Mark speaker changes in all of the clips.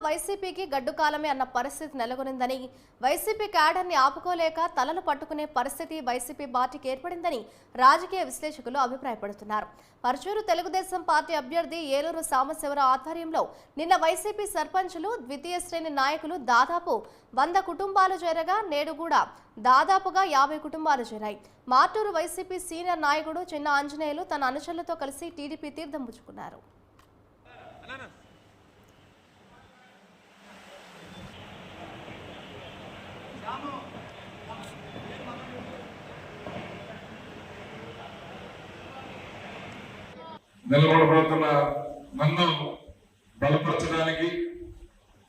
Speaker 1: వైసీపీకి గడ్డుకాలమే అన్న పరిస్థితి నెలకొనిందని, వైసీపీ క్యాడర్ని ఆపుకోలేక తలలు పట్టుకునే పరిస్థితి వైసీపీ పార్టీకి ఏర్పడిందని రాజకీయ విశ్లేషకులు అభిప్రాయపడుతున్నారు. పరుచూరు తెలుగుదేశం పార్టీ అభ్యర్థి ఏలూరు సాంబశివరావు ఆధ్వర్యంలో నిన్న వైసీపీ సర్పంచులు, ద్వితీయ శ్రేణి నాయకులు దాదాపు 100 కుటుంబాలు చేరగా నేడు కూడా దాదాపుగా 50 కుటుంబాలు చేరాయి. మార్టూరు వైసీపీ సీనియర్ నాయకుడు చిన్న ఆంజనేయులు తన అనుచరులతో కలిసి టీడీపీ తీర్థం పుచ్చుకున్నారు.
Speaker 2: నిలబడబోతున్న నన్ను బలపరచడానికి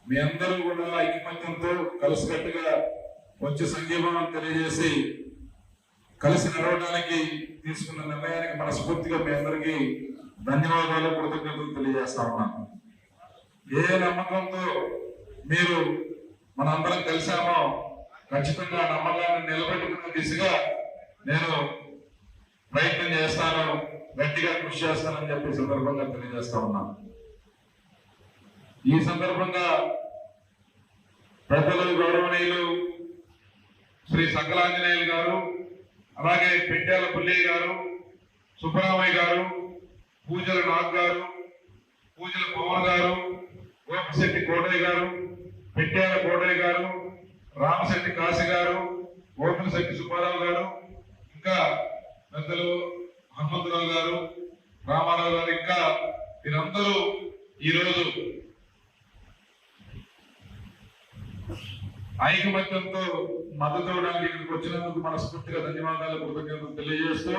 Speaker 2: మీ అందరూ కూడా ఐకమత్యంతో కలిసికట్టుగా వచ్చి సంఘీభావం తెలియజేసి కలిసి నడవడానికి తీసుకున్న నిర్ణయానికి మనస్ఫూర్తిగా మీ అందరికీ ధన్యవాదాలు, కృతజ్ఞతలు తెలియజేస్తా ఉన్నాను. ఏ నమ్మకంతో మీరు మనందరం కలిసామో ఖచ్చితంగా నమ్మకాన్ని నిలబెట్టుకున్న దిశగా నేను ప్రయత్నం చేస్తాను, గట్టిగా కృషి చేస్తానని చెప్పి సందర్భంగా తెలియజేస్తా ఉన్నాను. ఈ సందర్భంగా పెద్దలు గౌరవనీయులు శ్రీ సకలాంజనేయులు గారు, అలాగే పెట్టేల పుల్లయ్య గారు, సుబ్బరామయ్య గారు, పూజల నాగ్ గారు, పూజల పవన్ గారు, గోపిశెట్టి కోటయ్య గారు, పెట్టేల కోటయ్య గారు, రామశెట్టి కాశీ గారు, గోపిశెట్టి సుబ్బారావు గారు, ఇంకా పెద్దలు హనుమంతరావు గారు, రామారావు గారు, ఇంకా వీరందరూ ఈరోజు ఐకమత్యంతో మద్దతు ఇవ్వడానికి ఇక్కడికి వచ్చినందుకు మనస్ఫూర్తిగా ధన్యవాదాలు, కృతజ్ఞతలు తెలియజేస్తూ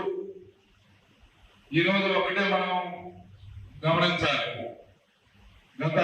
Speaker 2: ఈరోజు ఒకటే మనం గమనించాలి. గత